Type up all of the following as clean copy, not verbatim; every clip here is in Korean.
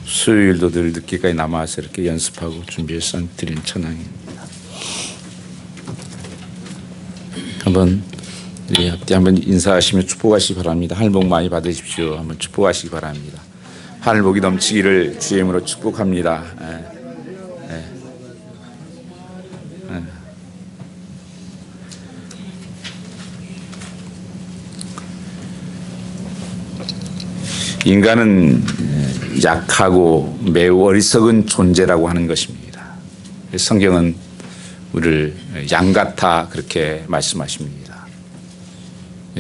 수요일도 늘 늦게까지 남아서 이렇게 연습하고 준비해서 드린 찬양입니다. 한번 인사하시며 축복하시기 바랍니다. 하늘 복 많이 받으십시오. 한번 축복하시기 바랍니다. 하늘 복이 넘치기를 주의 이름으로 축복합니다. 인간은 약하고 매우 어리석은 존재라고 하는 것입니다. 성경은 우리를 양 같아 그렇게 말씀하십니다.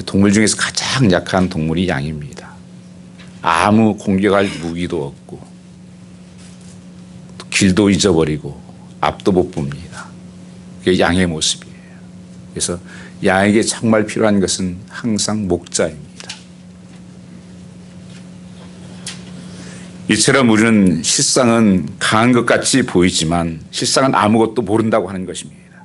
동물 중에서 가장 약한 동물이 양입니다. 아무 공격할 무기도 없고 길도 잊어버리고 앞도 못 봅니다. 그게 양의 모습이에요. 그래서 양에게 정말 필요한 것은 항상 목자입니다. 이처럼 우리는 실상은 강한 것 같이 보이지만 실상은 아무것도 모른다고 하는 것입니다.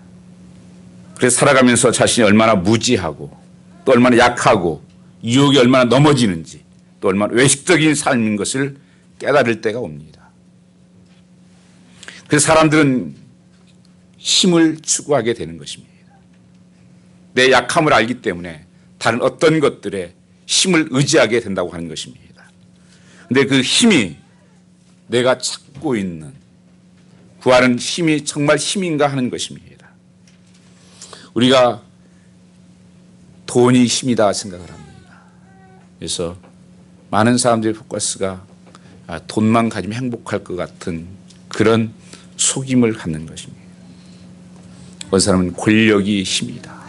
그래서 살아가면서 자신이 얼마나 무지하고 또 얼마나 약하고 유혹이 얼마나 넘어지는지 또 얼마나 외식적인 삶인 것을 깨달을 때가 옵니다. 그래서 사람들은 힘을 추구하게 되는 것입니다. 내 약함을 알기 때문에 다른 어떤 것들에 힘을 의지하게 된다고 하는 것입니다. 근데 그 힘이 내가 찾고 있는 구하는 힘이 정말 힘인가 하는 것입니다. 우리가 돈이 힘이다 생각을 합니다. 그래서 많은 사람들의 포커스가 돈만 가지면 행복할 것 같은 그런 속임을 갖는 것입니다. 어떤 사람은 권력이 힘이다.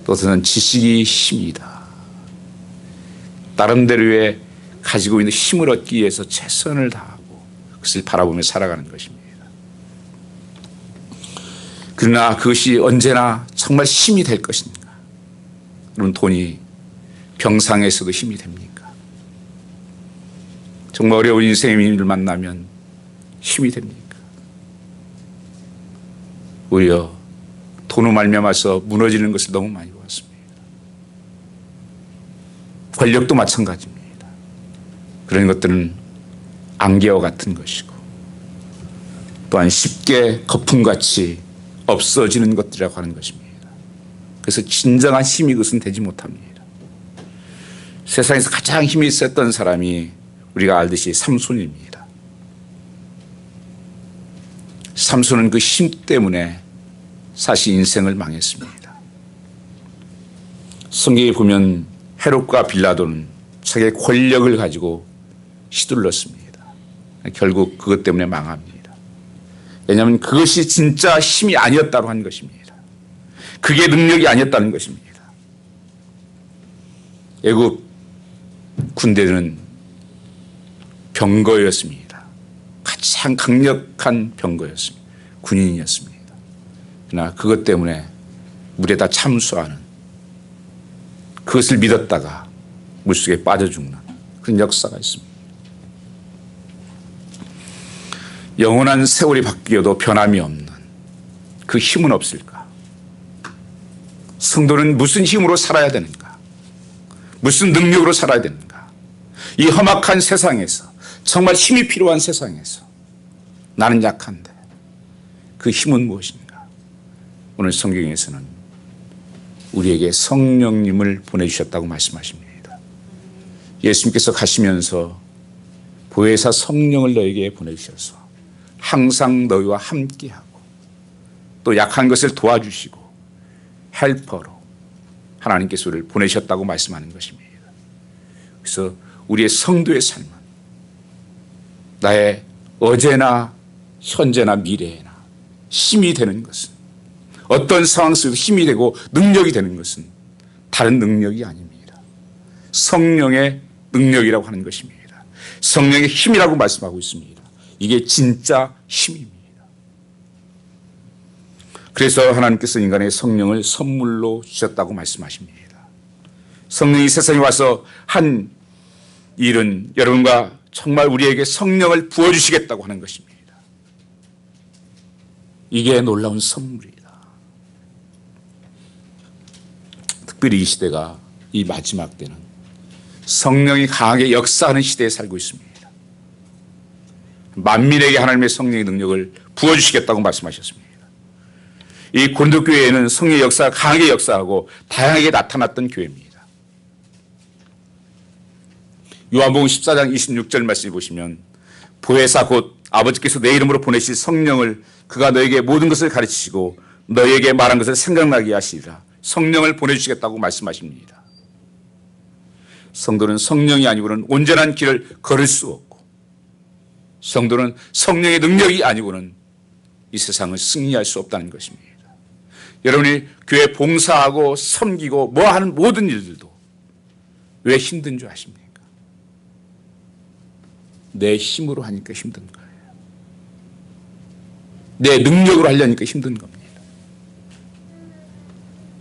또 어떤 사람은 지식이 힘이다. 나름대로의 가지고 있는 힘을 얻기 위해서 최선을 다하고 그것을 바라보며 살아가는 것입니다. 그러나 그것이 언제나 정말 힘이 될 것인가? 그럼 돈이 병상에서도 힘이 됩니까? 정말 어려운 인생의 일을 만나면 힘이 됩니까? 오히려 돈으로 말미암아서 무너지는 것을 너무 많이 보았습니다. 권력도 마찬가지입니다. 그런 것들은 안개와 같은 것이고 또한 쉽게 거품같이 없어지는 것들이라고 하는 것입니다. 그래서 진정한 힘이 그것은 되지 못합니다. 세상에서 가장 힘이 있었던 사람이 우리가 알듯이 삼손입니다. 삼손은 그 힘 때문에 사실 인생을 망했습니다. 성경에 보면 헤롯과 빌라도는 자기의 권력을 가지고 시들렀습니다. 결국 그것 때문에 망합니다. 왜냐하면 그것이 진짜 힘이 아니었다고 하는 것입니다. 그게 능력이 아니었다는 것입니다. 애굽 군대는 병거였습니다. 가장 강력한 병거였습니다. 군인이었습니다. 그러나 그것 때문에 물에다 참수하는 그것을 믿었다가 물속에 빠져 죽는 그런 역사가 있습니다. 영원한 세월이 바뀌어도 변함이 없는 그 힘은 없을까? 성도는 무슨 힘으로 살아야 되는가? 무슨 능력으로 살아야 되는가? 이 험악한 세상에서 정말 힘이 필요한 세상에서 나는 약한데 그 힘은 무엇인가? 오늘 성경에서는 우리에게 성령님을 보내주셨다고 말씀하십니다. 예수님께서 가시면서 보혜사 성령을 너에게 보내주셔서 항상 너희와 함께하고 또 약한 것을 도와주시고 헬퍼로 하나님께서 우리를 보내셨다고 말씀하는 것입니다. 그래서 우리의 성도의 삶은 나의 어제나 현재나 미래나 힘이 되는 것은 어떤 상황 속에서 힘이 되고 능력이 되는 것은 다른 능력이 아닙니다. 성령의 능력이라고 하는 것입니다. 성령의 힘이라고 말씀하고 있습니다. 이게 진짜 힘입니다. 그래서 하나님께서 인간의 성령을 선물로 주셨다고 말씀하십니다. 성령이 세상에 와서 한 일은 여러분과 정말 우리에게 성령을 부어주시겠다고 하는 것입니다. 이게 놀라운 선물이다. 특별히 이 시대가 이 마지막 때는 성령이 강하게 역사하는 시대에 살고 있습니다. 만민에게 하나님의 성령의 능력을 부어주시겠다고 말씀하셨습니다. 이 고린도 교회에는 성령의 역사가 강하게 역사하고 다양하게 나타났던 교회입니다. 요한복음 14장 26절 말씀을 보시면 보혜사 곧 아버지께서 내 이름으로 보내실 성령을 그가 너에게 모든 것을 가르치시고 너에게 말한 것을 생각나게 하시리라. 성령을 보내주시겠다고 말씀하십니다. 성도는 성령이 아니고는 온전한 길을 걸을 수 없고, 성도는 성령의 능력이 아니고는 이 세상을 승리할 수 없다는 것입니다. 여러분이 교회 봉사하고 섬기고 뭐 하는 모든 일들도 왜 힘든 줄 아십니까? 내 힘으로 하니까 힘든 거예요. 내 능력으로 하려니까 힘든 겁니다.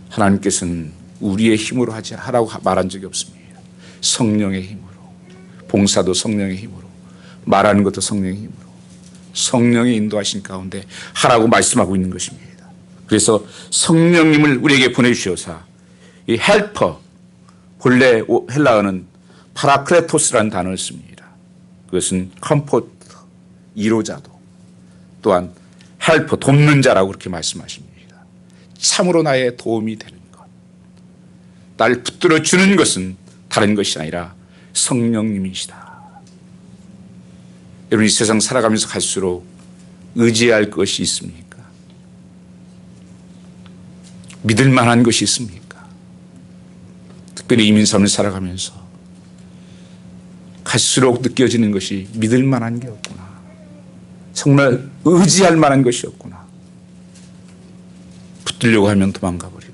하나님께서는 우리의 힘으로 하라고 말한 적이 없습니다. 성령의 힘으로, 봉사도 성령의 힘으로, 말하는 것도 성령의 힘으로, 성령의 인도하신 가운데 하라고 말씀하고 있는 것입니다. 그래서 성령님을 우리에게 보내주셔서 이 헬퍼, 본래 헬라어는 파라클레토스라는 단어를 씁니다. 그것은 컴포트, 이로자도, 또한 헬퍼, 돕는 자라고 그렇게 말씀하십니다. 참으로 나의 도움이 되는 것, 날 붙들어 주는 것은 다른 것이 아니라 성령님이시다. 여러분, 이 세상 살아가면서 갈수록 의지할 것이 있습니까? 믿을 만한 것이 있습니까? 특별히 이민삼을 살아가면서 갈수록 느껴지는 것이 믿을 만한 게 없구나. 정말 의지할 만한 것이 없구나. 붙들려고 하면 도망가 버리고,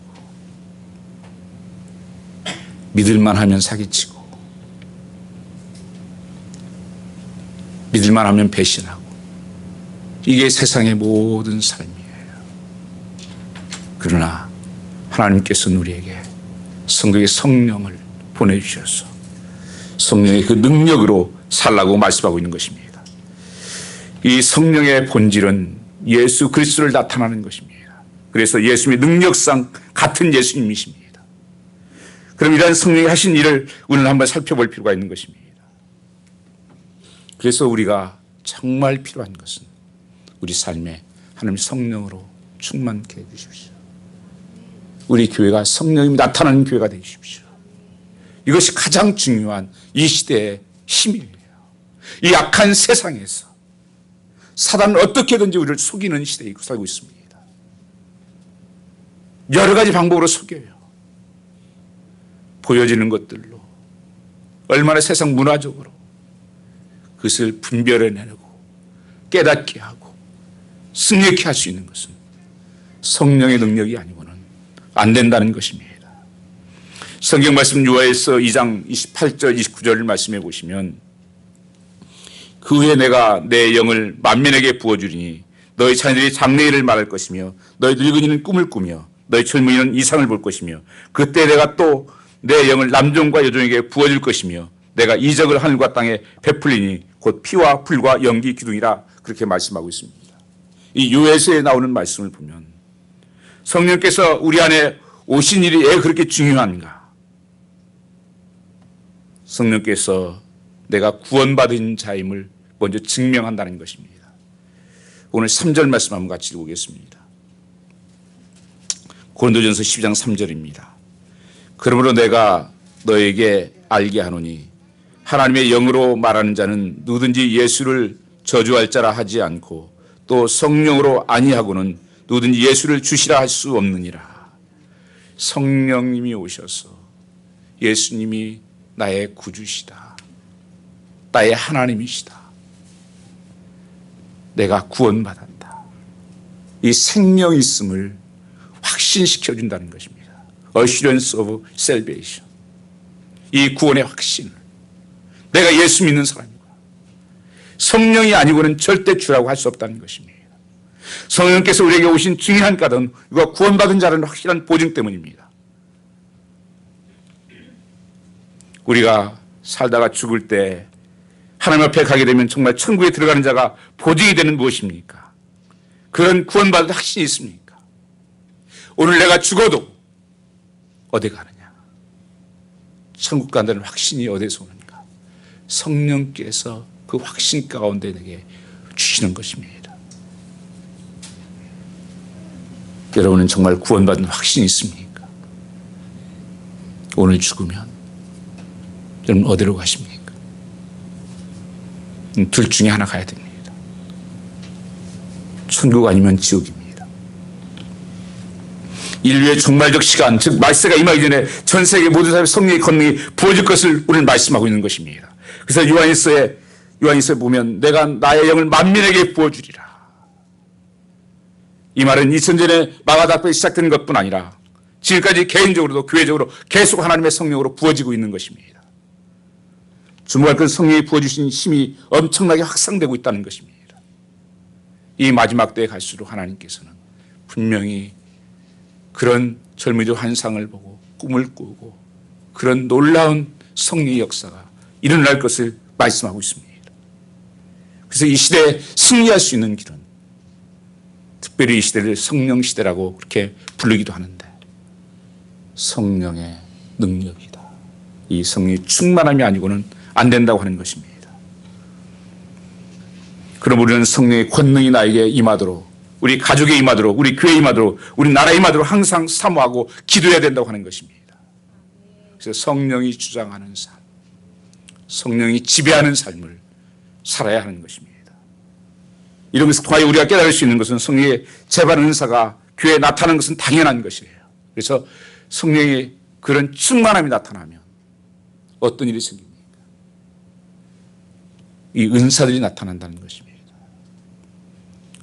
믿을만 하면 사기치고, 믿을만 하면 배신하고, 이게 세상의 모든 삶이에요. 그러나 하나님께서는 우리에게 성령의 성령을 보내주셔서 성령의 그 능력으로 살라고 말씀하고 있는 것입니다. 이 성령의 본질은 예수 그리스도를 나타나는 것입니다. 그래서 예수님의 능력상 같은 예수님이십니다. 그럼 이러한 성령이 하신 일을 오늘 한번 살펴볼 필요가 있는 것입니다. 그래서 우리가 정말 필요한 것은 우리 삶에 하나님 성령으로 충만케 해주십시오. 우리 교회가 성령이 나타나는 교회가 되십시오. 이것이 가장 중요한 이 시대의 힘이에요. 이 악한 세상에서 사단은 어떻게든지 우리를 속이는 시대에 살고 있습니다. 여러 가지 방법으로 속여요. 보여지는 것들로, 얼마나 세상 문화적으로 그것을 분별해내고 깨닫게 하고 승리케 할 수 있는 것은 성령의 능력이 아니고는 안 된다는 것입니다. 성경 말씀 요한일서 2장 28절 29절을 말씀해 보시면, 그 후에 내가 내 영을 만민에게 부어주리니 너희 자녀들이 장래일을 말할 것이며 너희 늙은이는 꿈을 꾸며 너희 젊은이는 이상을 볼 것이며 그때 내가 또 내 영을 남종과 여종에게 부어줄 것이며 내가 이적을 하늘과 땅에 베풀리니 곧 피와 불과 연기 기둥이라, 그렇게 말씀하고 있습니다. 이 요에서에 나오는 말씀을 보면 성령께서 우리 안에 오신 일이 왜 그렇게 중요한가? 성령께서 내가 구원받은 자임을 먼저 증명한다는 것입니다. 오늘 3절 말씀 한번 같이 읽어보겠습니다. 고린도전서 12장 3절입니다. 그러므로 내가 너에게 알게 하노니 하나님의 영으로 말하는 자는 누구든지 예수를 저주할 자라 하지 않고 또 성령으로 아니하고는 누구든지 예수를 주시라 할 수 없느니라. 성령님이 오셔서 예수님이 나의 구주시다, 나의 하나님이시다, 내가 구원받았다, 이 생명이 있음을 확신시켜 준다는 것입니다. Assurance of salvation. 이 구원의 확신. 내가 예수 믿는 사람이구나. 성령이 아니고는 절대 주라고 할 수 없다는 것입니다. 성령께서 우리에게 오신 중요한 까닭은 이거 구원받은 자라는 확실한 보증 때문입니다. 우리가 살다가 죽을 때 하나님 앞에 가게 되면 정말 천국에 들어가는 자가 보증이 되는 무엇입니까? 그런 구원받은 확신이 있습니까? 오늘 내가 죽어도 어디 가느냐? 천국 간다는 확신이 어디서 오는가? 성령께서 그 확신 가운데 내게 주시는 것입니다. 여러분은 정말 구원받은 확신이 있습니까? 오늘 죽으면 여러분 어디로 가십니까? 둘 중에 하나 가야 됩니다. 천국 아니면 지옥입니다. 인류의 종말적 시간, 즉 말세가 임하기 전에 전 세계 모든 사람의 성령의 권능이 부어질 것을 우리는 말씀하고 있는 것입니다. 그래서 요한일서에 보면 내가 나의 영을 만민에게 부어주리라. 이 말은 2000년에 마가다락방이 시작된 것뿐 아니라 지금까지 개인적으로도 교회적으로 계속 하나님의 성령으로 부어지고 있는 것입니다. 주목할 건 성령이 부어주신 힘이 엄청나게 확산되고 있다는 것입니다. 이 마지막 때에 갈수록 하나님께서는 분명히 그런 절묘적 환상을 보고 꿈을 꾸고 그런 놀라운 성령의 역사가 일어날 것을 말씀하고 있습니다. 그래서 이 시대에 승리할 수 있는 길은 특별히 이 시대를 성령 시대라고 그렇게 부르기도 하는데 성령의 능력이다. 이 성령의 충만함이 아니고는 안 된다고 하는 것입니다. 그럼 우리는 성령의 권능이 나에게 임하도록, 우리 가족에 임하도록, 우리 교회에 임하도록, 우리 나라에 임하도록 항상 사모하고 기도해야 된다고 하는 것입니다. 그래서 성령이 주장하는 삶, 성령이 지배하는 삶을 살아야 하는 것입니다. 이런 것을 통하여 우리가 깨달을 수 있는 것은 성령의 재발 은사가 교회에 나타나는 것은 당연한 것이에요. 그래서 성령의 그런 충만함이 나타나면 어떤 일이 생깁니까? 이 은사들이 나타난다는 것입니다.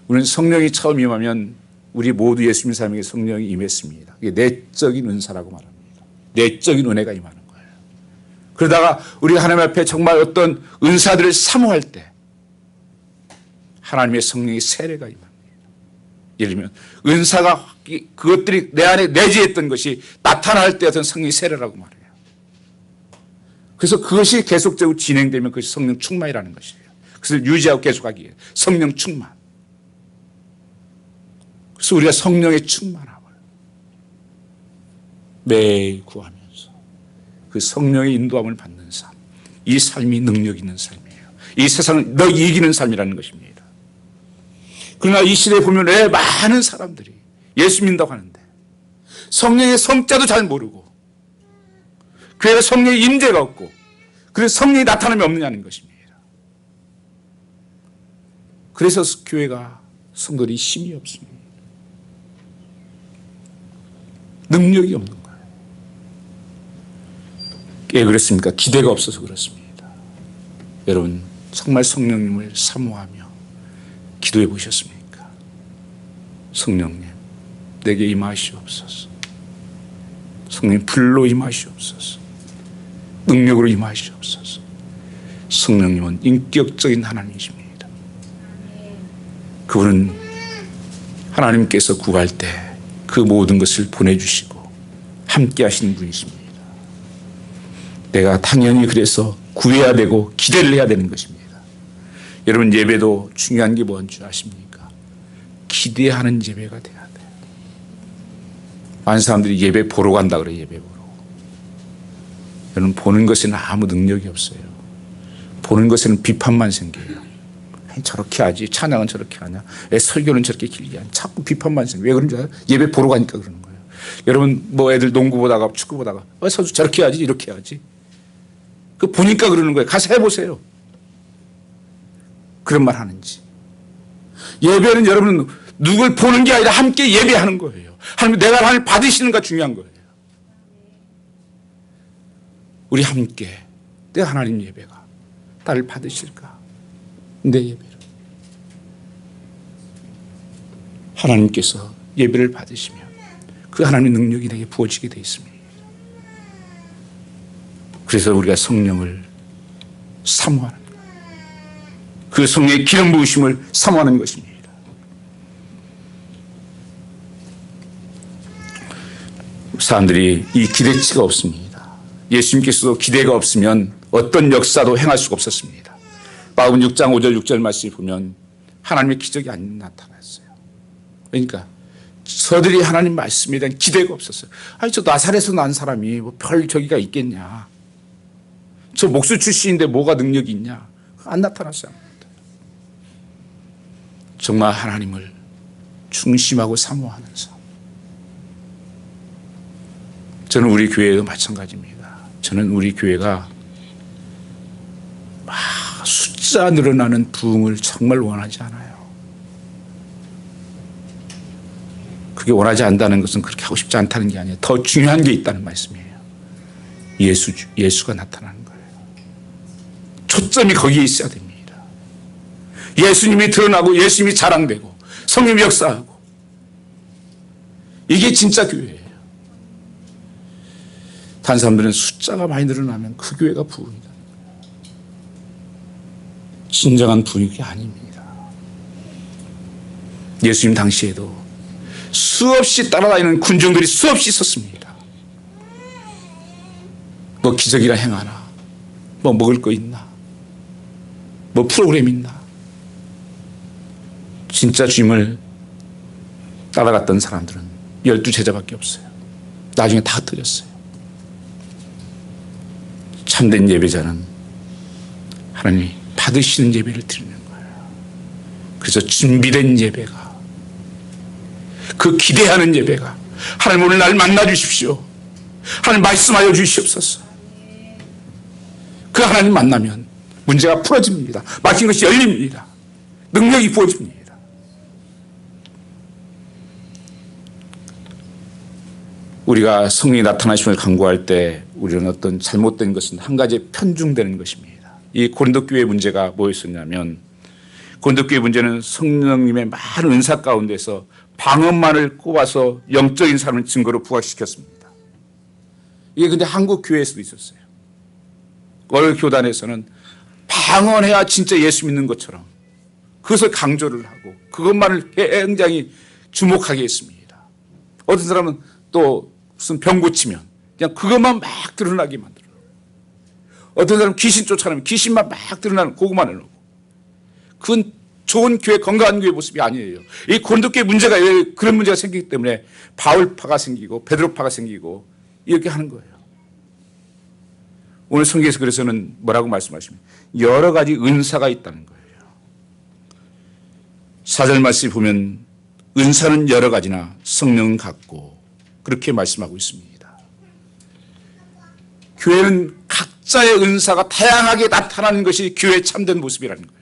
우리는 성령이 처음 임하면 우리 모두 예수님 삶에게 성령이 임했습니다. 이게 내적인 은사라고 말합니다. 내적인 은혜가 임하는 거예요. 그러다가 우리가 하나님 앞에 정말 어떤 은사들을 사모할 때 하나님의 성령의 세례가 임합니다. 예를 들면 은사가 그것들이 내 안에 내재했던 것이 나타날 때 어떤 성령의 세례라고 말해요. 그래서 그것이 계속적으로 진행되면 그것이 성령 충만이라는 것이에요. 그것을 유지하고 계속하기 위해 성령 충만. 그래서 우리가 성령의 충만함을 매일 구하면서 그 성령의 인도함을 받는 삶, 이 삶이 능력 있는 삶이에요. 이 세상을 너 이기는 삶이라는 것입니다. 그러나 이 시대에 보면 왜 많은 사람들이 예수 믿는다고 하는데 성령의 성자도 잘 모르고 교회에 성령의 임재가 없고 그래서 성령이 나타남이 없느냐는 것입니다. 그래서 교회가 성도들이 힘이 없습니다. 능력이 없는 거예요. 왜 그렇습니까? 기대가 없어서 그렇습니다. 여러분 정말 성령님을 사모하며 기도해 보셨습니까? 성령님 내게 임하시옵소서. 성령님 불로 임하시옵소서. 능력으로 임하시옵소서. 성령님은 인격적인 하나님이십니다. 그분은 하나님께서 구할 때 그 모든 것을 보내주시고 함께 하시는 분이십니다. 내가 당연히 그래서 구해야 되고 기대를 해야 되는 것입니다. 여러분 예배도 중요한 게 뭔지 아십니까? 기대하는 예배가 돼야 돼요. 많은 사람들이 예배 보러 간다 그래요. 예배 보러. 여러분 보는 것에는 아무 능력이 없어요. 보는 것에는 비판만 생겨요. 저렇게 하지, 찬양은 저렇게 하냐, 왜 설교는 저렇게 길게 하냐, 자꾸 비판만 생겨요. 왜 그런지 알아요? 예배 보러 가니까 그러는 거예요. 여러분 뭐 애들 농구 보다가 축구 보다가 왜 선수 저렇게 하지 이렇게 하지, 그 보니까 그러는 거예요. 가서 해보세요. 그런 말 하는지. 예배는 여러분 누굴 보는 게 아니라 함께 예배하는 거예요. 하나님 내가 하나님을 받으시는가 중요한 거예요. 우리 함께 내 하나님 예배가 나를 받으실까? 내 예배를. 하나님께서 예배를 받으시면 그 하나님의 능력이 내게 부어지게 되어 있습니다. 그래서 우리가 성령을 사모하는 거예요. 그 성령의 기름 부으심을 사모하는 것입니다. 사람들이 이 기대치가 없습니다. 예수님께서도 기대가 없으면 어떤 역사도 행할 수가 없었습니다. 마가복음 6장 5절 6절 말씀을 보면 하나님의 기적이 안 나타났어요. 그러니까 저들이 하나님 말씀에 대한 기대가 없었어요. 아니 저 나사렛에서 난 사람이 뭐 별 저기가 있겠냐, 저 목수 출신인데 뭐가 능력이 있냐, 안 나타났어요. 정말 하나님을 중심하고 사모하는 삶. 저는 우리 교회도 마찬가지입니다. 저는 우리 교회가 숫자 늘어나는 부흥을 정말 원하지 않아요. 그게 원하지 않는다는 것은 그렇게 하고 싶지 않다는 게 아니에요. 더 중요한 게 있다는 말씀이에요. 예수가 나타나는 거예요. 초점이 거기에 있어야 됩니다. 예수님이 드러나고 예수님이 자랑되고 성령이 역사하고, 이게 진짜 교회예요. 다른 사람들은 숫자가 많이 늘어나면 그 교회가 부흥이다. 진정한 부흥이 아닙니다. 예수님 당시에도 수없이 따라다니는 군중들이 수없이 있었습니다. 뭐 기적이라 행하나, 뭐 먹을 거 있나, 뭐 프로그램 있나. 진짜 주님을 따라갔던 사람들은 12제자밖에 없어요. 나중에 다 흩어졌어요. 참된 예배자는 하나님이 받으시는 예배를 드리는 거예요. 그래서 준비된 예배가, 그 기대하는 예배가, 하나님 오늘 날 만나 주십시오, 하나님 말씀하여 주시옵소서. 그 하나님 만나면 문제가 풀어집니다. 막힌 것이 열립니다. 능력이 부어집니다. 우리가 성령이 나타나심을 간구할 때 우리는 어떤 잘못된 것은 한 가지 편중되는 것입니다. 이 고린도 교회의 문제가 뭐였었냐면, 고린도 교회의 문제는 성령님의 많은 은사 가운데서 방언만을 꼽아서 영적인 삶을 증거로 부각시켰습니다. 이게 근데 한국 교회에서도 있었어요. 어느 교단에서는 방언해야 진짜 예수 믿는 것처럼 그것을 강조를 하고 그것만을 굉장히 주목하게 했습니다. 어떤 사람은 또 무슨 병 고치면 그냥 그것만 막 드러나게 만들어요. 어떤 사람은 귀신 쫓아내면 귀신만 막 드러나는 그것만 해놓고. 그건 좋은 교회, 건강한 교회 모습이 아니에요. 이 고린도 교회 문제가 그런 문제가 생기기 때문에 바울파가 생기고 베드로파가 생기고 이렇게 하는 거예요. 오늘 성경에서 그래서는 뭐라고 말씀하십니까? 여러 가지 은사가 있다는 거예요. 4절 말씀에 보면 은사는 여러 가지나 성령은 같고, 그렇게 말씀하고 있습니다. 교회는 각자의 은사가 다양하게 나타나는 것이 교회의 참된 모습이라는 거예요.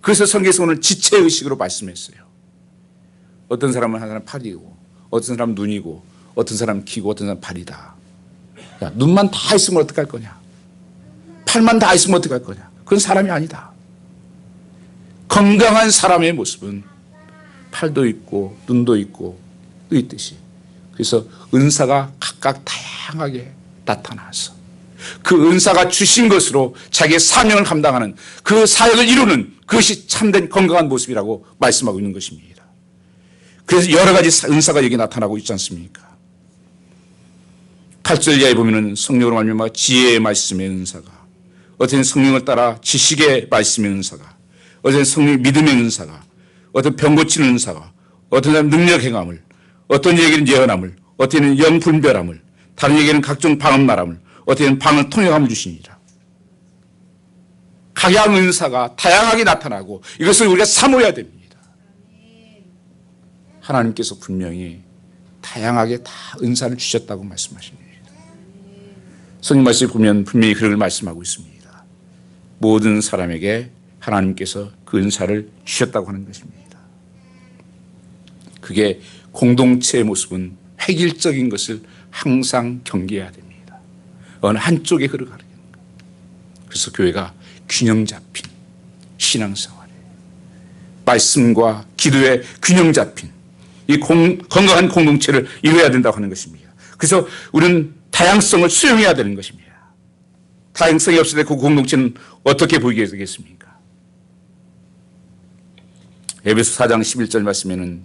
그래서 성경에서 오늘 지체의식으로 말씀했어요. 어떤 사람은 하나는 팔이고, 어떤 사람은 눈이고, 어떤 사람은 귀고, 어떤 사람은 발이다. 야, 눈만 다 있으면 어떡할 거냐? 팔만 다 있으면 어떡할 거냐? 그건 사람이 아니다. 건강한 사람의 모습은 팔도 있고 눈도 있고 또 있듯이, 그래서 은사가 각각 다양하게 나타나서 그 은사가 주신 것으로 자기의 사명을 감당하는, 그 사역을 이루는, 그것이 참된 건강한 모습이라고 말씀하고 있는 것입니다. 그래서 여러 가지 은사가 여기 나타나고 있지 않습니까? 8절 이하에 보면은 성령으로 말미암아 지혜의 말씀의 은사가, 어떤 성령을 따라 지식의 말씀의 은사가, 어떤 성령 믿음의 은사가, 어떤 병 고치는 은사가, 어떤 사람 능력 행함을, 어떤 얘기는 예언함을, 어떤 영 분별함을, 다른 얘기는 각종 방언 말함을, 어떤 방언 통역함을 주시니라. 각양 은사가 다양하게 나타나고 이것을 우리가 사모해야 됩니다. 하나님께서 분명히 다양하게 다 은사를 주셨다고 말씀하십니다. 성경 말씀을 보면 분명히 그걸 말씀하고 있습니다. 모든 사람에게 하나님께서 그 은사를 주셨다고 하는 것입니다. 그게 공동체의 모습은 획일적인 것을 항상 경계해야 됩니다. 어느 한쪽에 흘러가는 거예요. 그래서 교회가 균형 잡힌 신앙생활에, 말씀과 기도에 균형 잡힌 이 건강한 공동체를 이루어야 된다고 하는 것입니다. 그래서 우리는 다양성을 수용해야 되는 것입니다. 다양성이 없을 때 그 공동체는 어떻게 보이게 되겠습니까? 에베소 4장 11절 말씀에는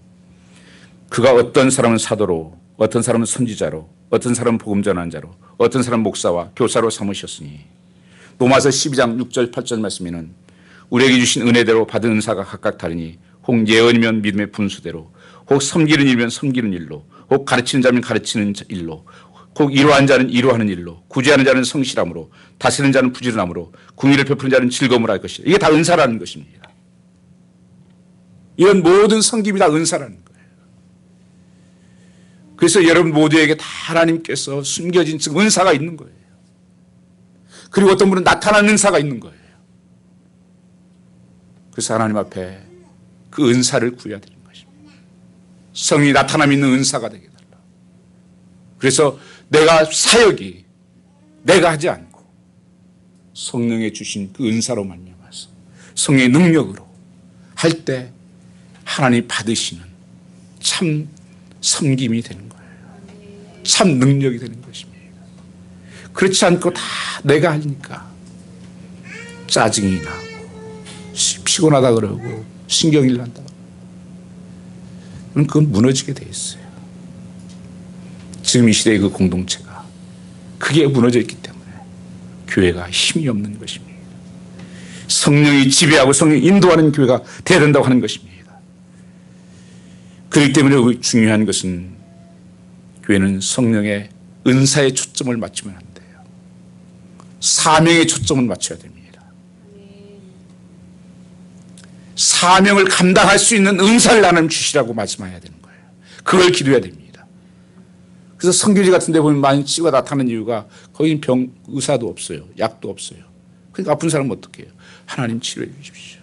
그가 어떤 사람은 사도로, 어떤 사람은 선지자로, 어떤 사람은 복음 전하는 자로, 어떤 사람은 목사와 교사로 삼으셨으니, 로마서 12장 6절 8절 말씀에는 우리에게 주신 은혜대로 받은 은사가 각각 다르니 혹 예언이면 믿음의 분수대로, 혹 섬기는 일이면 섬기는 일로, 혹 가르치는 자면 가르치는 일로, 혹 이로한 자는 이로하는 일로, 구제하는 자는 성실함으로, 다스리는 자는 부지런함으로, 궁의를 베푸는 자는 즐거움을 할 것이다. 이게 다 은사라는 것입니다. 이런 모든 섬김이 다 은사라는 거예요. 그래서 여러분 모두에게 다 하나님께서 숨겨진 은사가 있는 거예요. 그리고 어떤 분은 나타나는 은사가 있는 거예요. 그래서 하나님 앞에 그 은사를 구해야 되는 것입니다. 성령이 나타남 있는 은사가 되게 달라. 그래서 내가 사역이 내가 하지 않고 성령의 주신 그 은사로 말미암아서 성령의 능력으로 할 때 하나님 받으시는 참 섬김이 되는 거예요. 참 능력이 되는 것입니다. 그렇지 않고 다 내가 하니까 짜증이 나고 피곤하다 그러고 신경이 난다. 그건 무너지게 돼 있어요. 지금 이 시대의 그 공동체가 그게 무너져 있기 때문에 교회가 힘이 없는 것입니다. 성령이 지배하고 성령이 인도하는 교회가 되어야 된다고 하는 것입니다. 그렇기 때문에 중요한 것은 교회는 성령의 은사에 초점을 맞추면 안 돼요. 사명에 초점을 맞춰야 됩니다. 사명을 감당할 수 있는 은사를 나는 주시라고 말씀해야 되는 거예요. 그걸 기도해야 됩니다. 그래서 성교지 같은 데 보면 많이 치유가 나타나는 이유가 거기 의사도 없어요. 약도 없어요. 그러니까 아픈 사람은 어떻게 해요? 하나님 치료해 주십시오.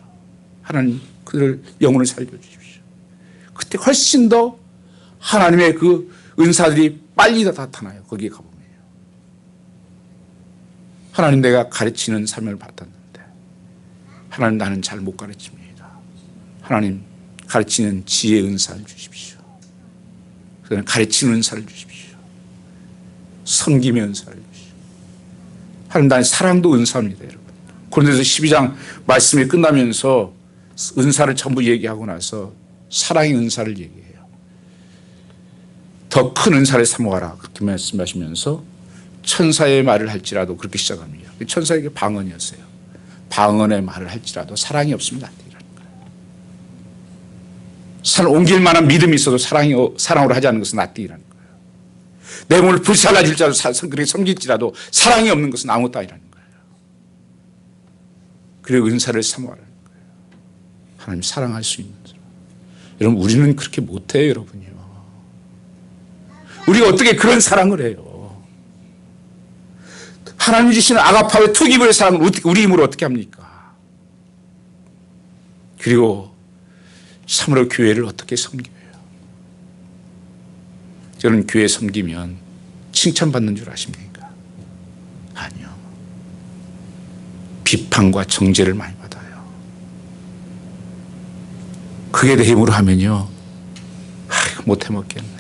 하나님 그들을 영혼을 살려주십시오. 그때 훨씬 더 하나님의 그 은사들이 빨리 나타나요. 거기에 가보면. 하나님 내가 가르치는 사명을 받았는데 하나님 나는 잘 못 가르칩니다. 하나님 가르치는 지혜의 은사를 주십시오. 그다음에 가르치는 은사를 주십시오. 섬김의 은사를 주십시오. 하나님 나는 사랑도 은사입니다. 여러분. 고린도서 12장 말씀이 끝나면서 은사를 전부 얘기하고 나서 사랑의 은사를 얘기해요. 더 큰 은사를 사모하라 그렇게 말씀하시면서 천사의 말을 할지라도 그렇게 시작합니다. 천사에게 방언이었어요. 방언의 말을 할지라도 사랑이 없으면 안 되라는 거예요. 산을 옮길 만한 믿음이 있어도 사랑으로 하지 않는 것은 낫디라는 거예요. 내 몸을 불살라질지라도 그렇게 섬길지라도 사랑이 없는 것은 아무것도 아니라는 거예요. 그리고 은사를 사모하라는 거예요. 하나님 사랑할 수 있는 사람. 여러분 우리는 그렇게 못해요. 여러분이요. 우리가 어떻게 그런 사랑을 해요. 하나님 주시는 아가파의 투기부의 사랑을 우리 힘으로 어떻게 합니까? 그리고 참으로 교회를 어떻게 섬겨요? 저는 교회 섬기면 칭찬받는 줄 아십니까? 아니요. 비판과 정죄를 많이 받아요. 그게 내 힘으로 하면요. 못해 먹겠네.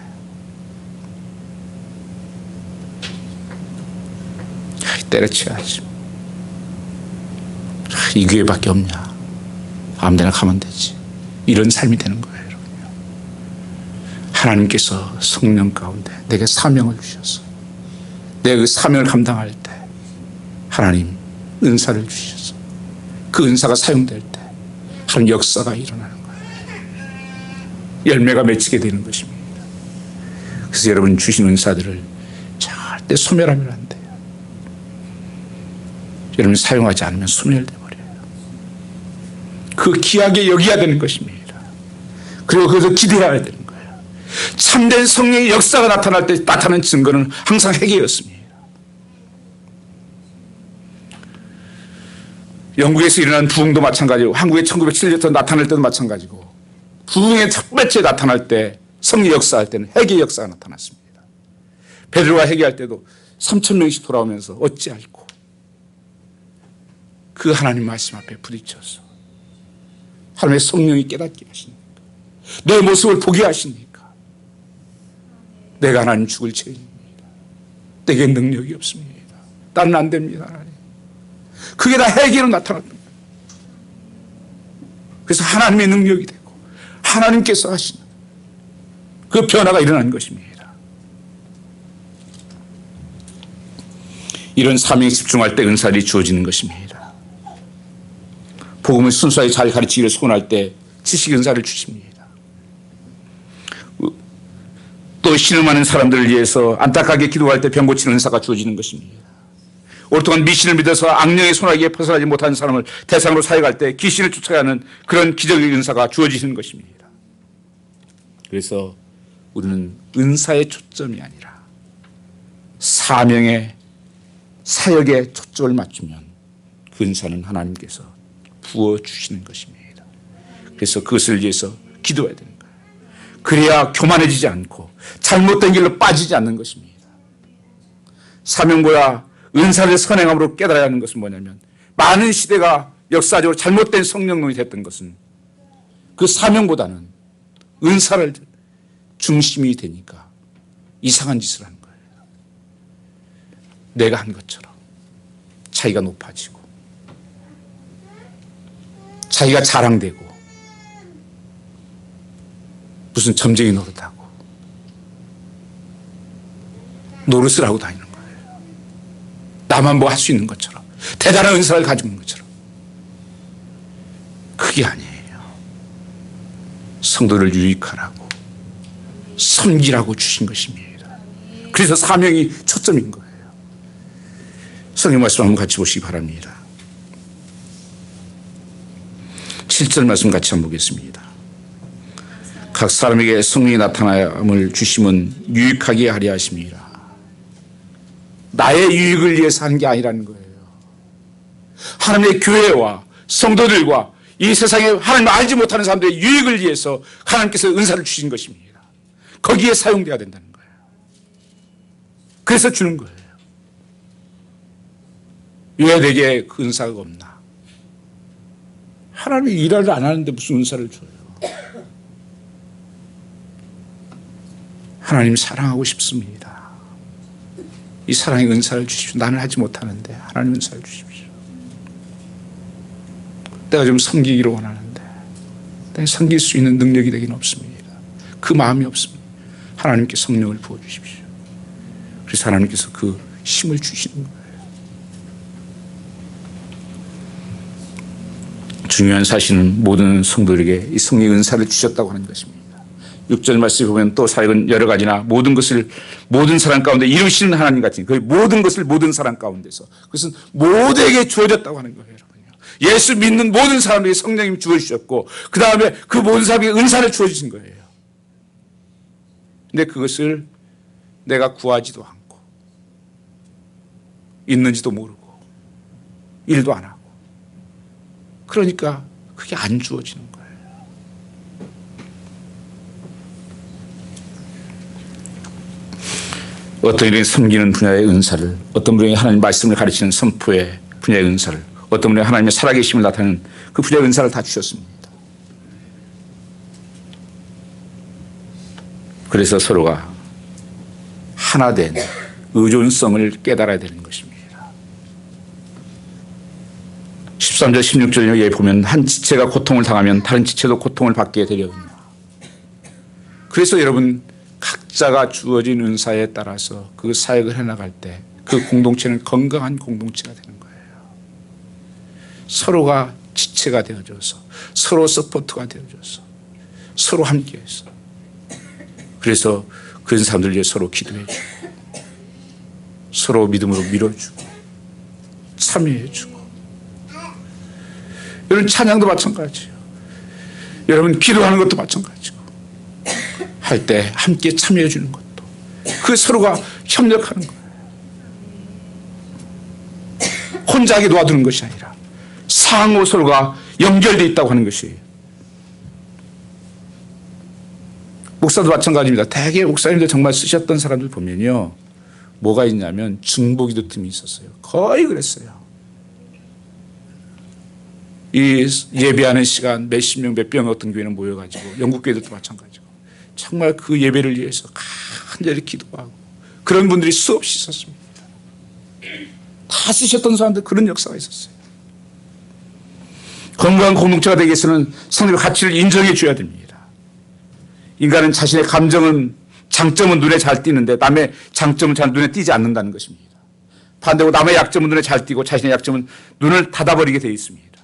때려쳐야지. 이 교회밖에 없냐. 아무데나 가면 되지. 이런 삶이 되는 거예요. 여러분요. 하나님께서 성령 가운데 내게 사명을 주셔서 내가 그 사명을 감당할 때 하나님 은사를 주셔서 그 은사가 사용될 때 하나님 역사가 일어나는 거예요. 열매가 맺히게 되는 것입니다. 그래서 여러분 주신 은사들을 절대 소멸하면 안 돼요. 여러분 사용하지 않으면 소멸돼 버려요. 그 귀하게 여겨야 되는 것입니다. 그리고 그래서 기대해야 되는 거예요. 참된 성령의 역사가 나타날 때 나타나는 증거는 항상 회개였습니다. 영국에서 일어난 부흥도 마찬가지고 한국에 1907년부터 나타날 때도 마찬가지고 부흥의 첫 번째 나타날 때 성령 역사할 때는 회개 역사가 나타났습니다. 베드로가 회개할 때도 3,000명씩 돌아오면서 어찌할꼬 그 하나님 말씀 앞에 부딪혀서 하나님의 성령이 깨닫게 하십니까? 내 모습을 보게 하십니까? 내가 하나님 죽을 죄인입니다. 내게 능력이 없습니다. 나는 안 됩니다. 하나님. 그게 다 회개로 나타났던 거예요. 그래서 하나님의 능력이 되고 하나님께서 하시는 그 변화가 일어난 것입니다. 이런 사명에 집중할 때 은사들이 주어지는 것입니다. 복음을 순수하게 잘 가르치기를 소원할 때 지식 은사를 주십니다. 또 신음하는 사람들을 위해서 안타깝게 기도할 때 병 고치는 은사가 주어지는 것입니다. 오랫동안 미신을 믿어서 악령의 손아귀에 벗어나지 못하는 사람을 대상으로 사역할 때 귀신을 쫓아가는 그런 기적의 은사가 주어지는 것입니다. 그래서 우리는 은사의 초점이 아니라 사명의 사역에 초점을 맞추면 그 은사는 하나님께서 부어주시는 것입니다. 그래서 그것을 위해서 기도해야 되는 거예요. 그래야 교만해지지 않고 잘못된 길로 빠지지 않는 것입니다. 사명보다 은사를 선행함으로 깨달아야 하는 것은 뭐냐면, 많은 시대가 역사적으로 잘못된 성령론이 됐던 것은 그 사명보다는 은사를 중심이 되니까 이상한 짓을 하는 거예요. 내가 한 것처럼 자기가 높아지고 자기가 자랑되고 무슨 점쟁이 노릇하고 노릇을 하고 다니는 거예요. 나만 뭐 할 수 있는 것처럼, 대단한 은사를 가지고 있는 것처럼. 그게 아니에요. 성도를 유익하라고, 섬기라고 주신 것입니다. 그래서 사명이 초점인 거예요. 성경 말씀 한번 같이 보시기 바랍니다. 7절 말씀 같이 한번 보겠습니다. 각 사람에게 성령이 나타남을 주심은 유익하게 하려 하심이라. 나의 유익을 위해서 하는 게 아니라는 거예요. 하나님의 교회와 성도들과 이 세상에 하나님을 알지 못하는 사람들의 유익을 위해서 하나님께서 은사를 주신 것입니다. 거기에 사용되어야 된다는 거예요. 그래서 주는 거예요. 왜 내게 그 은사가 없나? 하나님이 일을 안 하는데 무슨 은사를 줘요? 하나님 사랑하고 싶습니다. 이 사랑의 은사를 주십시오. 나는 하지 못하는데 하나님 은사를 주십시오. 내가 좀 섬기기를 원하는데 내가 섬길 수 있는 능력이 되기는 없습니다. 그 마음이 없습니다. 하나님께 성령을 부어주십시오. 그래서 하나님께서 그 힘을 주시는 거예요. 중요한 사실은 모든 성도에게 이 성령의 은사를 주셨다고 하는 것입니다. 6절 말씀에 보면 또 사역은 여러 가지나 모든 것을 모든 사람 가운데 이루시는 하나님 같은, 그 모든 것을 모든 사람 가운데서, 그것은 모두에게 주어졌다고 하는 거예요. 여러분요. 예수 믿는 모든 사람에게 성령님이 주어주셨고 그 다음에 그 모든 사람에게 은사를 주어주신 거예요. 근데 그것을 내가 구하지도 않고 있는지도 모르고 일도 안 하고, 그러니까 그게 안 주어지는 거예요. 어떤 분이 섬기는 분야의 은사를, 어떤 분이 하나님 말씀을 가르치는 선포의 분야의 은사를, 어떤 분이 하나님의 살아계심을 나타내는 그 분야의 은사를 다 주셨습니다. 그래서 서로가 하나된 의존성을 깨달아야 되는 것입니다. 13절 16절에 보면 한 지체가 고통을 당하면 다른 지체도 고통을 받게 되려니와. 그래서 여러분, 각자가 주어진 은사에 따라서 그 사역을 해나갈 때 그 공동체는 건강한 공동체가 되는 거예요. 서로가 지체가 되어줘서, 서로 서포트가 되어줘서, 서로 함께해서, 그래서 그런 사람들 위해 서로 기도해주고 서로 믿음으로 밀어주고 참여해주고. 여러분, 찬양도 마찬가지예요. 여러분, 기도하는 것도 마찬가지고, 할 때 함께 참여해 주는 것도, 그 서로가 협력하는 거예요. 혼자하게 놓아두는 것이 아니라 상호 서로가 연결되어 있다고 하는 것이에요. 목사도 마찬가지입니다. 대개 목사님들 정말 쓰셨던 사람들 보면요, 뭐가 있냐면 중보기도 틈이 있었어요. 거의 그랬어요. 이 예배하는 시간 몇십 명, 몇 병 어떤 교회는 모여가지고, 영국 교회들도 마찬가지고, 정말 그 예배를 위해서 간절히 기도하고, 그런 분들이 수없이 있었습니다. 다 쓰셨던 사람들, 그런 역사가 있었어요. 건강한 공동체가 되기 위해서는 성령의 가치를 인정해 줘야 됩니다. 인간은 자신의 감정은, 장점은 눈에 잘 띄는데 남의 장점은 잘 눈에 띄지 않는다는 것입니다. 반대로 남의 약점은 눈에 잘 띄고 자신의 약점은 눈을 닫아버리게 되어 있습니다.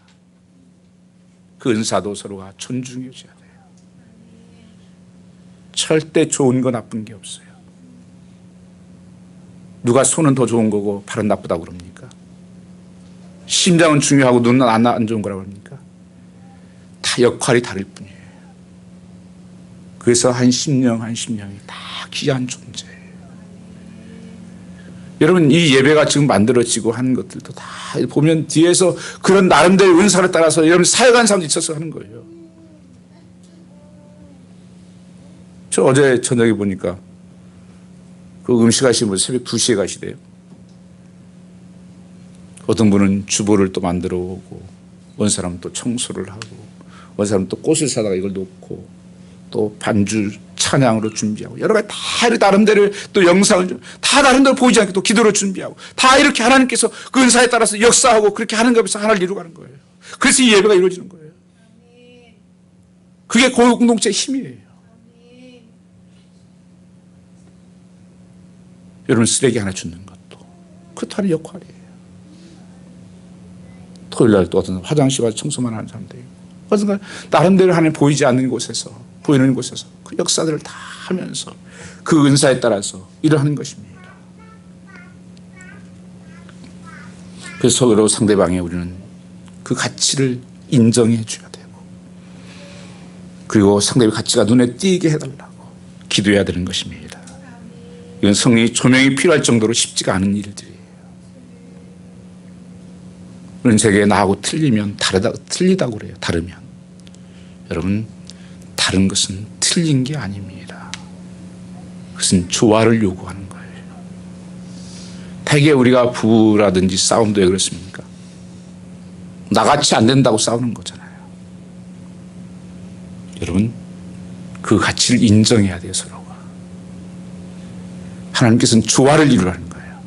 그 은사도 서로가 존중해 줘야 돼요. 절대 좋은 거 나쁜 게 없어요. 누가 손은 더 좋은 거고 발은 나쁘다고 그럽니까? 심장은 중요하고 눈은 안 좋은 거라고 합니까? 다 역할이 다를 뿐이에요. 그래서 한 심령이 다 귀한 존재예요. 여러분, 이 예배가 지금 만들어지고 하는 것들도 다 보면 뒤에서 그런 나름대로 은사를 따라서 여러분 사역한 사람도 있어서 하는 거예요. 저 어제 저녁에 보니까 그 음식 하시는 분 새벽 2시에 가시대요. 어떤 분은 주보를 또 만들어 오고, 어떤 사람은 또 청소를 하고, 어떤 사람은 또 꽃을 사다가 이걸 놓고, 또 반주 찬양으로 준비하고, 여러 가지 다 이렇게 나름대로 또 영상을 다 나름대로 보이지 않게 또 기도로 준비하고, 다 이렇게 하나님께서 그 은사에 따라서 역사하고 그렇게 하는 것에서 하나를 이루가는 거예요. 그래서 이 예배가 이루어지는 거예요. 그게 공동체의 힘이에요. 여러분, 쓰레기 하나 줍는 것도 그것도 하는 역할이에요. 토요일날 또 어떤 화장실 가서 청소만 하는 사람도 있고, 어떤 나름대로 하나님 보이지 않는 곳에서, 보이는 곳에서 그 역사들을 다 하면서 그 은사에 따라서 일을 하는 것입니다. 그래서 서로 상대방에 우리는 그 가치를 인정해 줘야 되고, 그리고 상대의 가치가 눈에 띄게 해달라고 기도해야 되는 것입니다. 이건 성령의 조명이 필요할 정도로 쉽지가 않은 일들이에요. 우리는 제게 나하고 틀리면 틀리다고 그래요. 다르면. 여러분, 다른 것은 틀린 게 아닙니다. 그것은 조화를 요구하는 거예요. 대개 우리가 부부라든지 싸움도 왜 그렇습니까? 나같이 안 된다고 싸우는 거잖아요. 여러분, 그 가치를 인정해야 돼요, 서로가. 하나님께서는 조화를 이루라는 거예요.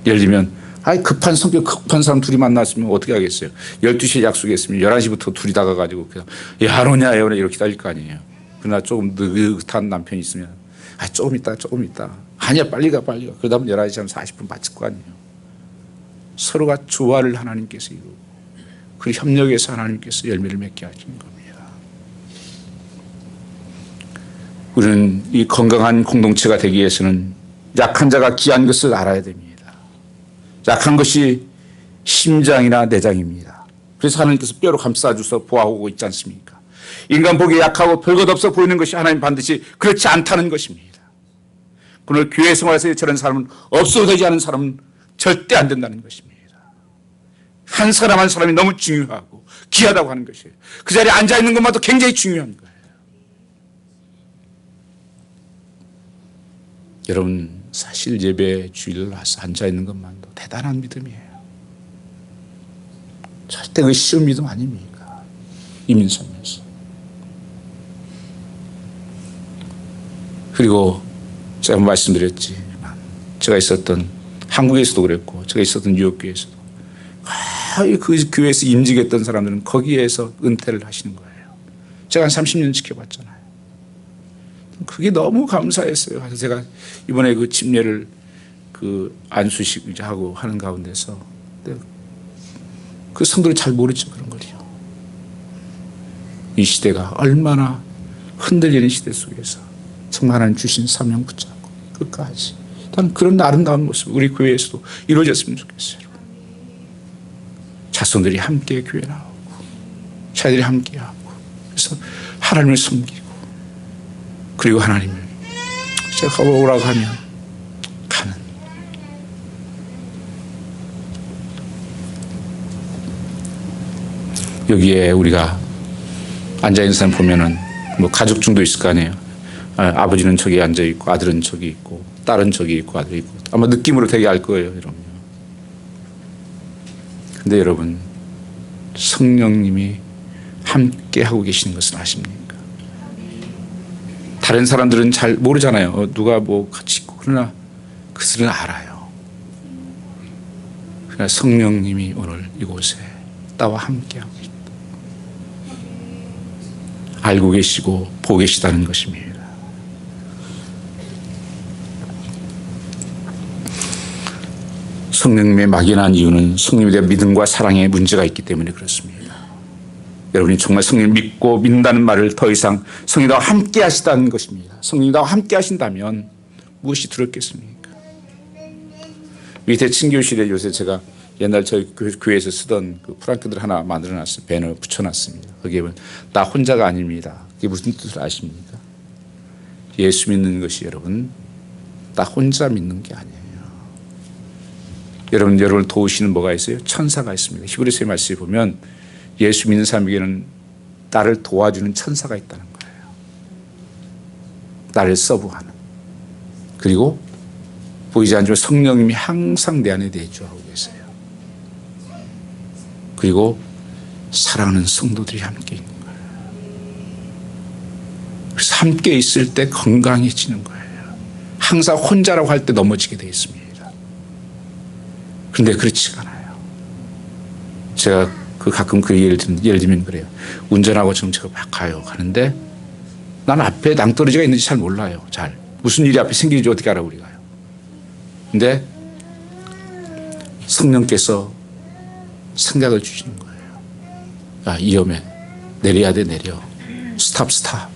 예를 들면, 급한 성격, 급한 사람 둘이 만났으면 어떻게 하겠어요? 12시에 약속했으면 11시부터 둘이 다가가지고, 그냥, 야, 안 오냐, 야, 오냐, 이렇게 기다릴 거 아니에요. 그러나 조금 느긋한 남편이 있으면, 조금 있다. 아니야, 빨리 가. 그러다 보면 11시 한 40분 맞을 거 아니에요. 서로가 조화를 하나님께서 이루고, 그 협력에서 하나님께서 열매를 맺게 하시는 겁니다. 우리는 이 건강한 공동체가 되기 위해서는 약한 자가 귀한 것을 알아야 됩니다. 약한 것이 심장이나 내장입니다. 그래서 하나님께서 뼈로 감싸주셔서 보호하고 있지 않습니까? 인간 보기에 약하고 별것 없어 보이는 것이 하나님 반드시 그렇지 않다는 것입니다. 오늘 교회 생활에서 저런 사람은 없어도 되지 않은 사람은 절대 안 된다는 것입니다. 한 사람 한 사람이 너무 중요하고 귀하다고 하는 것이에요. 그 자리에 앉아있는 것만도 굉장히 중요한 거예요. 여러분, 사실 예배 주일을 와서 앉아있는 것만도 대단한 믿음이에요. 절대 그 쉬운 믿음 아닙니까? 이민선에서. 그리고 제가 말씀드렸지만, 제가 있었던 한국에서도 그랬고, 제가 있었던 뉴욕교회에서도 거의 그 교회에서 임직했던 사람들은 거기에서 은퇴를 하시는 거예요. 제가 한 30년 지켜봤잖아요. 그게 너무 감사했어요. 그래서 제가 이번에 그 집례를 그 안수식 하고 하는 가운데서 그 성도를 잘 모르죠, 그런 거죠. 이 시대가 얼마나 흔들리는 시대 속에서 정말 하나님 주신 사명 붙잡고 끝까지 나는 그런 아름다운 모습 우리 교회에서도 이루어졌으면 좋겠어요. 자손들이 함께 교회 나오고 자녀들이 함께 하고, 그래서 하나님을 섬기고, 그리고 하나님을 제가 오라고 하면 가는. 여기에 우리가 앉아있는 사람 보면은 뭐 가족 중도 있을 거 아니에요. 아버지는 저기 앉아있고, 아들은 저기 있고, 딸은 저기 있고, 아들이 있고. 아마 느낌으로 되게 알 거예요, 여러분. 근데 여러분, 성령님이 함께 하고 계시는 것을 아십니까? 다른 사람들은 잘 모르잖아요. 누가 뭐 같이 있고. 그러나 그들은 알아요. 그러나 성령님이 오늘 이곳에 나와 함께 하고 계십니다. 알고 계시고 보고 계시다는 것입니다. 성령님의 막연한 이유는 성령님에 대한 믿음과 사랑에 문제가 있기 때문에 그렇습니다. 여러분이 정말 성령을 믿고 믿는다는 말을 더 이상 성령님과 함께 하시다는 것입니다. 성령님과 함께 하신다면 무엇이 두렵겠습니까? 우리 대칭교실에 요새 제가 옛날 저희 교회에서 쓰던 그 프랑크들 하나 만들어놨어요. 배너 붙여놨습니다. 거기에 보면 나 혼자가 아닙니다. 그게 무슨 뜻을 아십니까? 예수 믿는 것이 여러분 나 혼자 믿는 게 아니에요. 여러분을 도우시는 뭐가 있어요? 천사가 있습니다. 히브리서의 말씀에 보면 예수 믿는 사람에게는 나를 도와주는 천사가 있다는 거예요. 나를 서브하는. 그리고 보이지 않지만 성령님이 항상 내 안에 내주하고 계세요. 그리고 사랑하는 성도들이 함께 있는 거예요. 그래서 함께 있을 때 건강해지는 거예요. 항상 혼자라고 할 때 넘어지게 되어 있습니다. 그런데 그렇지가 않아요. 제가 가끔 그 예를 들면 그래요. 운전하고 지금 제가 막 가는데 난 앞에 낭떠러지가 있는지 잘 몰라요. 무슨 일이 앞에 생기는지 어떻게 알아 우리가요. 근데 성령께서 생각을 주시는 거예요. 야, 위험해. 내려야 돼, 내려. 스탑.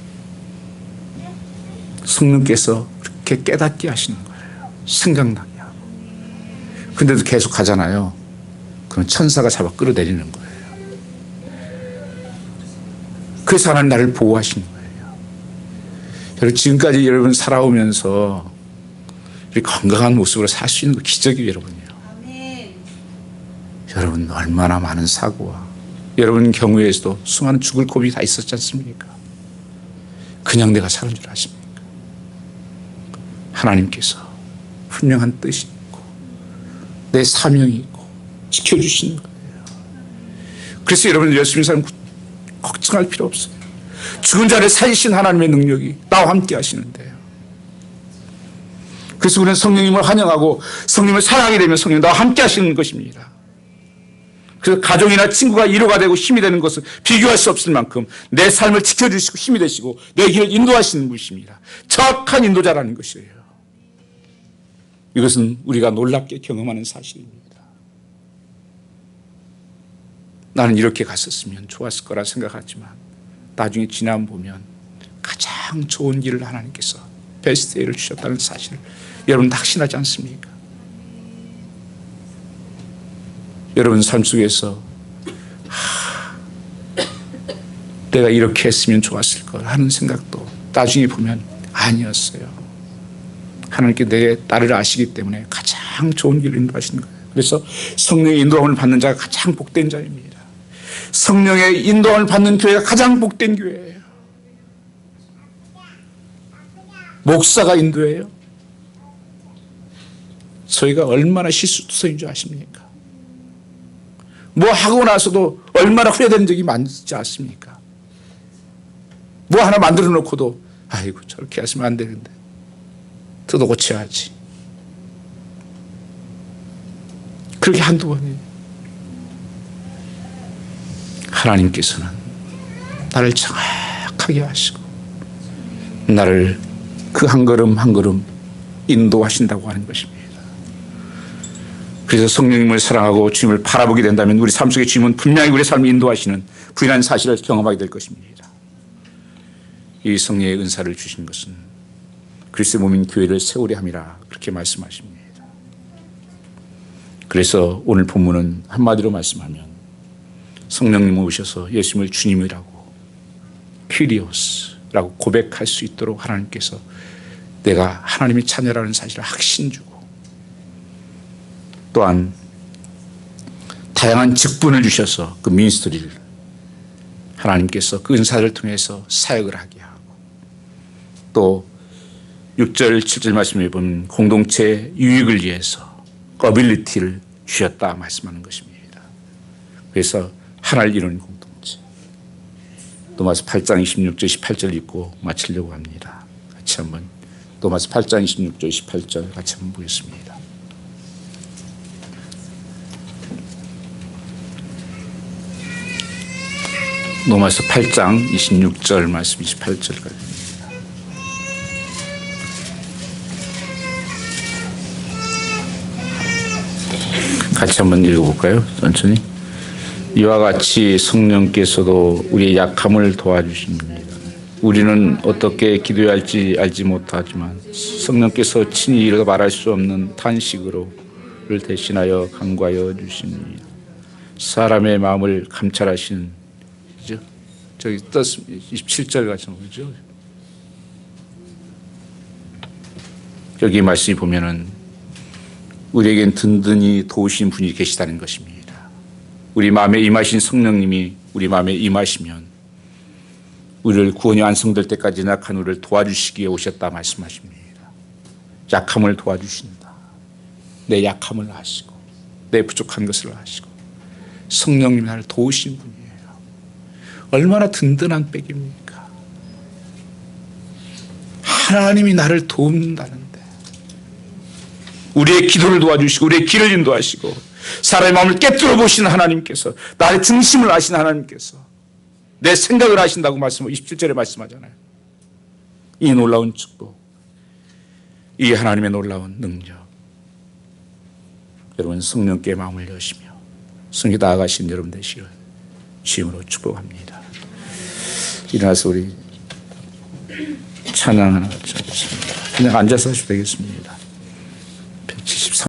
성령께서 그렇게 깨닫게 하시는 거예요. 생각나게 하고. 근데도 계속 가잖아요. 그럼 천사가 잡아 끌어내리는 거예요. 그래서 하나님 나를 보호하시는 거예요. 여러분, 지금까지 여러분 살아오면서 건강한 모습으로 살 수 있는 거 기적이에요, 여러분이요. 여러분, 얼마나 많은 사고와 여러분 경우에서도 수많은 죽을 고비 다 있었지 않습니까? 그냥 내가 사는 줄 아십니까? 하나님께서 분명한 뜻이 있고 내 사명이 있고 지켜주시는 거예요. 그래서 여러분 예수 믿는 사람 걱정할 필요 없어요. 죽은 자를 살리신 하나님의 능력이 나와 함께 하시는데요. 그래서 우리는 성령님을 환영하고 성령님을 사랑하게 되면 성령님 나와 함께 하시는 것입니다. 그래서 가족이나 친구가 위로가 되고 힘이 되는 것을 비교할 수 없을 만큼 내 삶을 지켜주시고 힘이 되시고 내 길을 인도하시는 분이십니다. 정확한 인도자라는 것이에요. 이것은 우리가 놀랍게 경험하는 사실입니다. 나는 이렇게 갔었으면 좋았을 거라 생각하지만 나중에 지나면 보면 가장 좋은 길을 하나님께서 베스트 웨이를 주셨다는 사실을 여러분 확신하지 않습니까? 여러분 삶 속에서 내가 이렇게 했으면 좋았을 걸 하는 생각도 나중에 보면 아니었어요. 하나님께 나를 아시기 때문에 가장 좋은 길을 인도하시는 거예요. 그래서 성령의 인도함을 받는 자가 가장 복된 자입니다. 성령의 인도함을 받는 교회가 가장 복된 교회예요. 목사가 인도해요. 저희가 얼마나 실수투성인 줄 아십니까? 뭐 하고 나서도 얼마나 후회되는 적이 많지 않습니까? 뭐 하나 만들어 놓고도 아이고 저렇게 하시면 안 되는데 뜯어 고쳐야지. 그렇게 한두 번이에요. 하나님께서는 나를 정확하게 하시고 나를 그 한 걸음 한 걸음 인도하신다고 하는 것입니다. 그래서 성령님을 사랑하고 주님을 바라보게 된다면 우리 삶 속에 주님은 분명히 우리의 삶을 인도하시는 부인한 사실을 경험하게 될 것입니다. 이 성령의 은사를 주신 것은 그리스도의 몸인 교회를 세우려 함이라 그렇게 말씀하십니다. 그래서 오늘 본문은 한마디로 말씀하면 성령님 오셔서 예수님을 주님이라고 퀴리오스라고 고백할 수 있도록 하나님께서 내가 하나님의 자녀라는 사실을 확신 주고 또한 다양한 직분을 주셔서 그 미니스트리를 하나님께서 그 은사를 통해서 사역을 하게 하고 또 6절 7절 말씀에 보면 공동체 유익을 위해서 어빌리티를 주셨다 말씀하는 것입니다. 그래서 하나를 이루는 공동체. 로마서 8장 26절 18절 읽고 마치려고 합니다. 같이 한번 로마서 8장 26절 18절 같이 한번 보겠습니다. 로마서 8장 26절 말씀 28절까지. 같이 한번 읽어볼까요? 천천히. 이와 같이 성령께서도 우리의 약함을 도와주십니다. 우리는 어떻게 기도해야 할지 알지 못하지만 성령께서 친히 이르다 말할 수 없는 탄식으로 를 대신하여 간과하여 주시니 사람의 마음을 감찰하시는, 그죠? 저기 떴습니다. 27절 같은 거죠. 여기 말씀이 보면은 우리에겐 든든히 도우신 분이 계시다는 것입니다. 우리 마음에 임하신 성령님이 우리 마음에 임하시면 우리를 구원이 완성될 때까지 약한 우리를 도와주시기에 오셨다 말씀하십니다. 약함을 도와주신다. 내 약함을 아시고 내 부족한 것을 아시고 성령님이 나를 도우신 분이에요. 얼마나 든든한 백입니까? 하나님이 나를 돕는다는데, 우리의 기도를 도와주시고 우리의 길을 인도하시고 사람의 마음을 깨뜨려 보시는 하나님께서, 나의 중심을 아시는 하나님께서 내 생각을 아신다고 27절에 말씀하잖아요. 이 놀라운 축복, 이 하나님의 놀라운 능력, 여러분 성령께 마음을 여시며 성에 나아가신 여러분 되시길 주임으로 축복합니다. 일어나서 우리 찬양 하나 드리겠습니다. 그냥 앉아서 하셔도 되겠습니다.